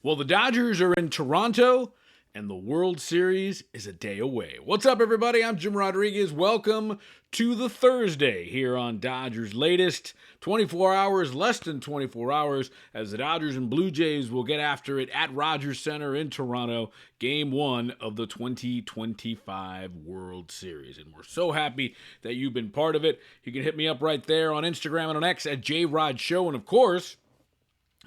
Well, the Dodgers are in Toronto, and the World Series is a day away. What's up, everybody? I'm Jim Rodriguez. Welcome to the Thursday here on Dodgers Latest. 24 hours, less than 24 hours, as the Dodgers and Blue Jays will get after it at Rogers Center in Toronto, Game 1 of the 2025 World Series. And we're so happy that you've been part of it. You can hit me up right there on Instagram and on X at JRodShow. And of course,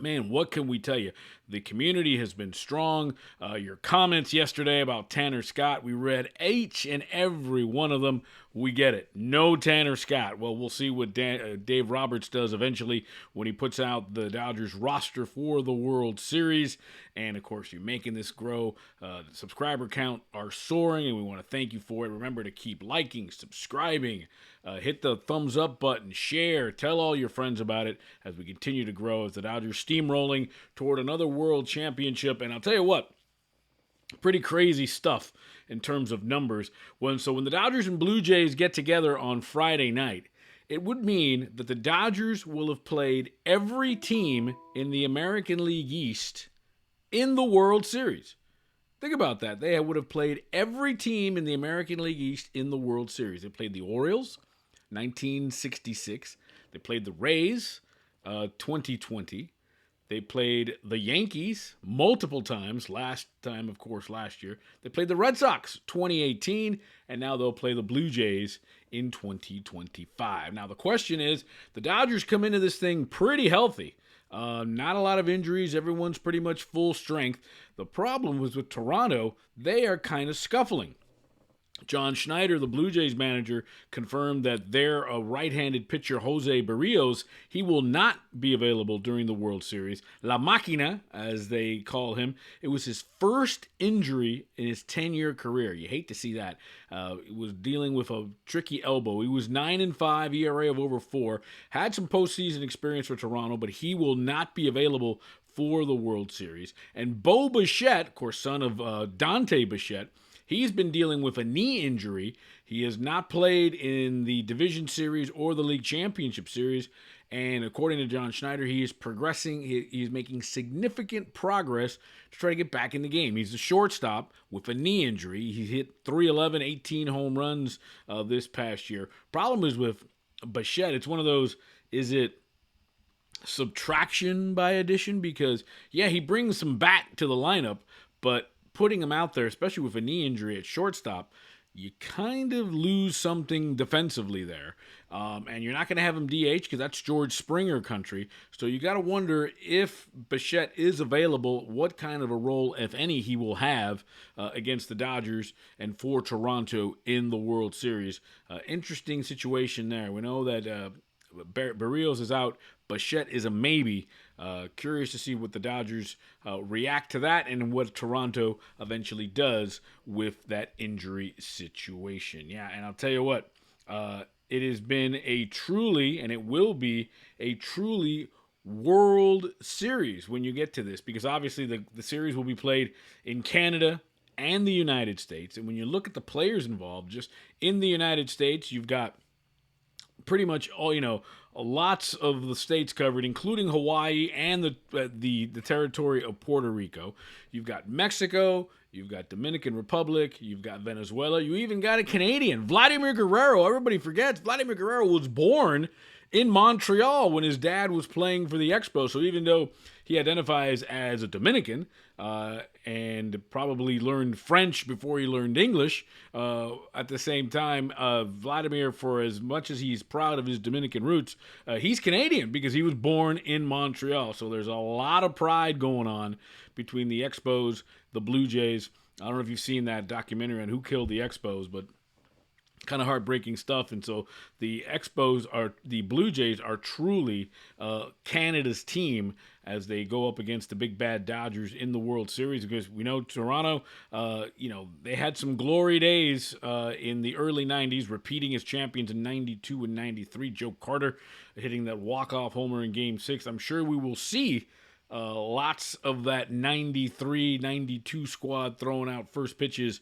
man, what can we tell you? The community has been strong. Your comments yesterday about Tanner Scott, we read each and every one of them. We get it. No Tanner Scott. Well, we'll see what Dave Roberts does eventually when he puts out the Dodgers roster for the World Series. And, of course, you're making this grow. The subscriber count are soaring, and we want to thank you for it. Remember to keep liking, subscribing, hit the thumbs up button, share, tell all your friends about it as we continue to grow as the Dodgers steamrolling toward another World Championship. And I'll tell you what, pretty crazy stuff in terms of numbers. When the Dodgers and Blue Jays get together on Friday night, it would mean that the Dodgers will have played every team in the American League East in the World Series. Think about that. They would have played every team in the American League East in the World Series. They played the Orioles, 1966. They played the Rays, 2020. They played the Yankees multiple times. Last time, of course, last year. They played the Red Sox, 2018. And now they'll play the Blue Jays in 2025. Now, the question is, the Dodgers come into this thing pretty healthy. Not a lot of injuries. Everyone's pretty much full strength. The problem was with Toronto, they are kind of scuffling. John Schneider, the Blue Jays manager, confirmed that their right-handed pitcher, Jose Barrios, he will not be available during the World Series. La Máquina, as they call him, it was his first injury in his 10-year career. You hate to see that. He was dealing with a tricky elbow. He was 9-5, ERA of over 4, had some postseason experience for Toronto, but he will not be available for the World Series. And Bo Bichette, of course, son of Dante Bichette, he's been dealing with a knee injury. He has not played in the Division Series or the League Championship Series. And according to John Schneider, he is progressing. He's making significant progress to try to get back in the game. He's a shortstop with a knee injury. He hit 311, 18 home runs this past year. Problem is with Bichette, it's one of those, is it subtraction by addition? Because, yeah, he brings some bat to the lineup, but putting him out there, especially with a knee injury at shortstop, you kind of lose something defensively there. And you're not going to have him DH because that's George Springer country. So you got to wonder if Bichette is available, what kind of a role, if any, he will have against the Dodgers and for Toronto in the World Series. Interesting situation there. We know that Barrios is out. Bichette is a maybe. Curious to see what the Dodgers react to that and what Toronto eventually does with that injury situation. Yeah, and I'll tell you what, it has been a truly, and it will be a truly World Series when you get to this, because obviously the series will be played in Canada and the United States. And when you look at the players involved, just in the United States, you've got pretty much all, lots of the states covered, including Hawaii and the territory of Puerto Rico. You've got Mexico, you've got Dominican Republic, you've got Venezuela, you even got a Canadian, Vladimir Guerrero. Everybody forgets Vladimir Guerrero was born in Montreal when his dad was playing for the Expos. So even though he identifies as a Dominican and probably learned French before he learned English, at the same time, Vladimir, for as much as he's proud of his Dominican roots, he's Canadian because he was born in Montreal. So there's a lot of pride going on between the Expos, the Blue Jays. I don't know if you've seen that documentary on who killed the Expos, but kind of heartbreaking stuff. And so the Blue Jays are truly Canada's team as they go up against the big bad Dodgers in the World Series, because we know Toronto, they had some glory days in the early 90s, repeating as champions in 92 and 93. Joe Carter hitting that walk-off homer in Game 6. I'm sure we will see lots of that 93, 92 squad throwing out first pitches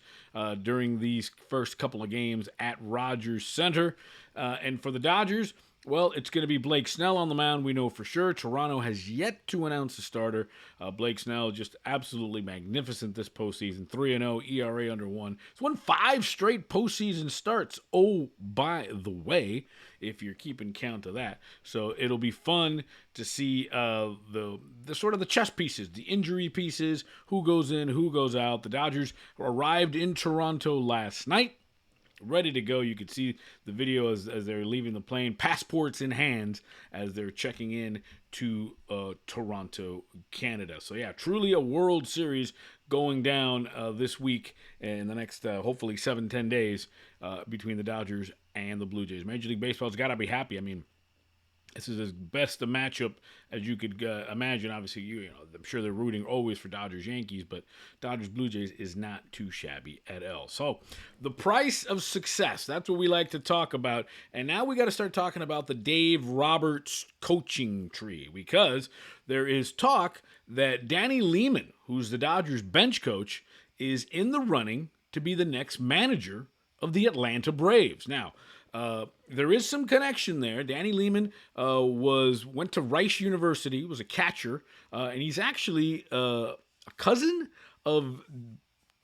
during these first couple of games at Rogers Center. And for the Dodgers, Well, it's going to be Blake Snell on the mound, we know for sure. Toronto has yet to announce a starter. Blake Snell, just absolutely magnificent this postseason. 3-0, ERA under 1. He's won 5 straight postseason starts. Oh, by the way, if you're keeping count of that. So it'll be fun to see the sort of the chess pieces, the injury pieces, who goes in, who goes out. The Dodgers arrived in Toronto last night, ready to go. You could see the video as they're leaving the plane, passports in hand, as they're checking in to Toronto, Canada. So yeah, truly a World Series going down this week in the next hopefully 7-10 days between the Dodgers and the Blue Jays. Major League Baseball's got to be happy. I mean, this is as best a matchup as you could imagine. Obviously, you know, I'm sure they're rooting always for Dodgers Yankees, but Dodgers Blue Jays is not too shabby at all. So, the price of success—that's what we like to talk about. And now we got to start talking about the Dave Roberts coaching tree, because there is talk that Danny Lehman, who's the Dodgers bench coach, is in the running to be the next manager of the Braves. Now, there is some connection there. Danny Lehman went to Rice University, was a catcher, and he's actually a cousin of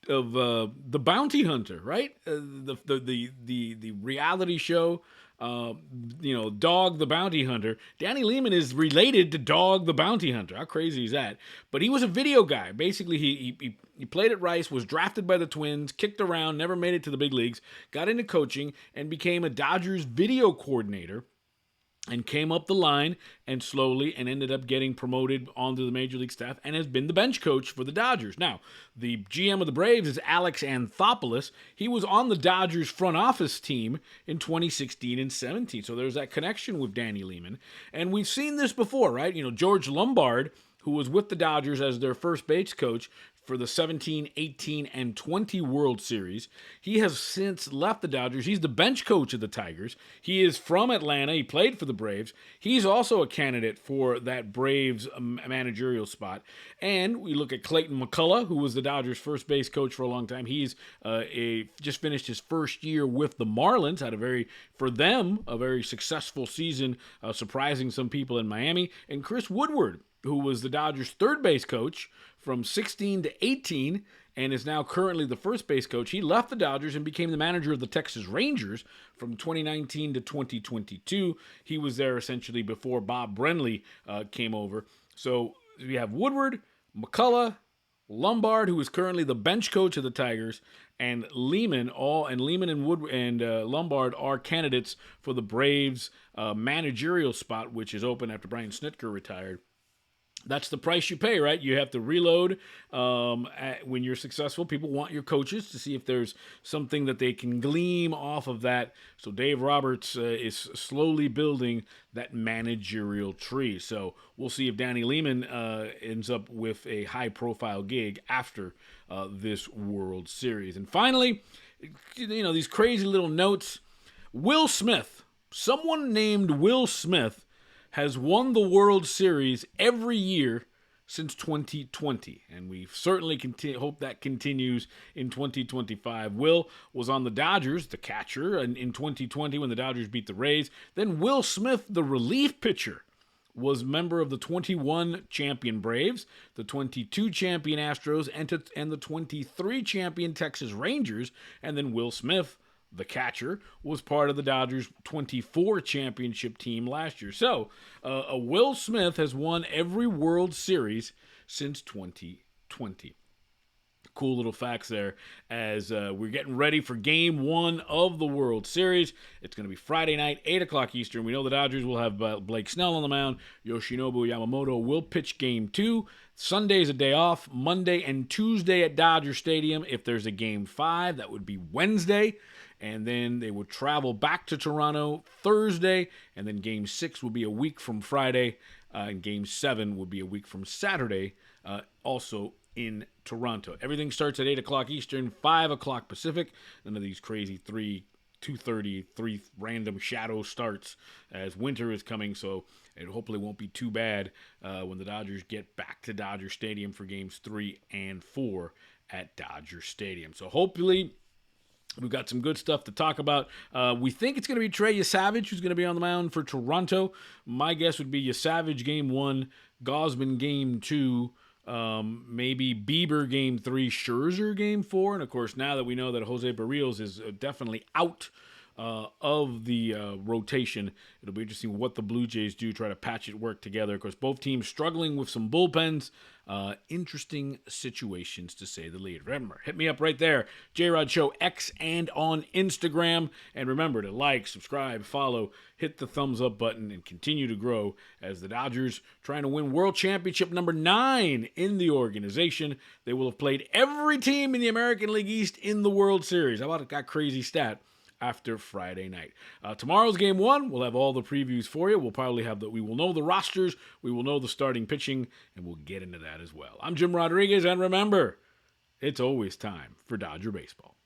the Bounty Hunter, right? The reality show, Dog the Bounty Hunter. Danny Lehman is related to Dog the Bounty Hunter. How crazy is that? But he was a video guy. Basically, he played at Rice, was drafted by the Twins, kicked around, never made it to the big leagues, got into coaching, and became a Dodgers video coordinator, and came up the line and slowly and ended up getting promoted onto the major league staff and has been the bench coach for the Dodgers. Now, the GM of the Braves is Alex Anthopoulos. He was on the Dodgers front office team in 2016 and 17. So there's that connection with Danny Lehman. And we've seen this before, right? You know, George Lombard, who was with the Dodgers as their first base coach for the 17, 18, and 20 World Series. He has since left the Dodgers. He's the bench coach of the Tigers. He is from Atlanta. He played for the Braves. He's also a candidate for that Braves managerial spot. And we look at Clayton McCullough, who was the Dodgers' first base coach for a long time. He's just finished his first year with the Marlins, had a very successful season, surprising some people in Miami. And Chris Woodward, who was the Dodgers' third base coach from 16 to 18 and is now currently the first base coach. He left the Dodgers and became the manager of the Texas Rangers from 2019 to 2022. He was there essentially before Bob Brenly came over. So we have Woodward, McCullough, Lombard, who is currently the bench coach of the Tigers, and Lehman. Lehman and Wood and Lombard are candidates for the Braves managerial spot, which is open after Brian Snitker retired. That's the price you pay, right? You have to reload when you're successful. People want your coaches to see if there's something that they can glean off of that. So Dave Roberts is slowly building that managerial tree. So we'll see if Danny Lehman ends up with a high-profile gig after this World Series. And finally, these crazy little notes. Will Smith, someone named Will Smith, has won the World Series every year since 2020, and we certainly hope that continues in 2025. Will was on the Dodgers, the catcher, in 2020 when the Dodgers beat the Rays. Then Will Smith, the relief pitcher, was member of the 21 champion Braves, the 22 champion Astros, and the 23 champion Texas Rangers. And then Will Smith, the catcher, was part of the Dodgers' 24 championship team last year. So, Will Smith has won every World Series since 2020. Cool little facts there as we're getting ready for Game 1 of the World Series. It's going to be Friday night, 8 o'clock Eastern. We know the Dodgers will have Blake Snell on the mound. Yoshinobu Yamamoto will pitch Game 2. Sunday's a day off. Monday and Tuesday at Dodger Stadium. If there's a Game 5, that would be Wednesday. And then they would travel back to Toronto Thursday. And then Game 6 will be a week from Friday. And Game 7 would be a week from Saturday, also in Toronto. Everything starts at 8 o'clock Eastern, 5 o'clock Pacific. None of these crazy 2:30, 3 random shadow starts as winter is coming. So it hopefully won't be too bad when the Dodgers get back to Dodger Stadium for Games 3 and 4 at Dodger Stadium. So hopefully We've got some good stuff to talk about. We think it's going to be Trey Yesavage who's going to be on the mound for Toronto. My guess would be Yesavage game 1, Gausman game 2, maybe Bieber game 3, Scherzer game 4. And, of course, now that we know that Jose Barrios is definitely out of the rotation, it'll be interesting what the Blue Jays do, try to patch it work together. Of course, both teams struggling with some bullpens. Interesting situations, to say the least. Remember, hit me up right there, J-Rod Show, X and on Instagram. And remember to like, subscribe, follow, hit the thumbs up button, and continue to grow as the Dodgers trying to win World Championship number 9 in the organization. They will have played every team in the American League East in the World Series. How about that crazy stat? After Friday night. Tomorrow's game 1, we'll have all the previews for you. We'll probably have we will know the rosters, we will know the starting pitching, and we'll get into that as well. I'm Jim Rodriguez, and remember, it's always time for Dodger baseball.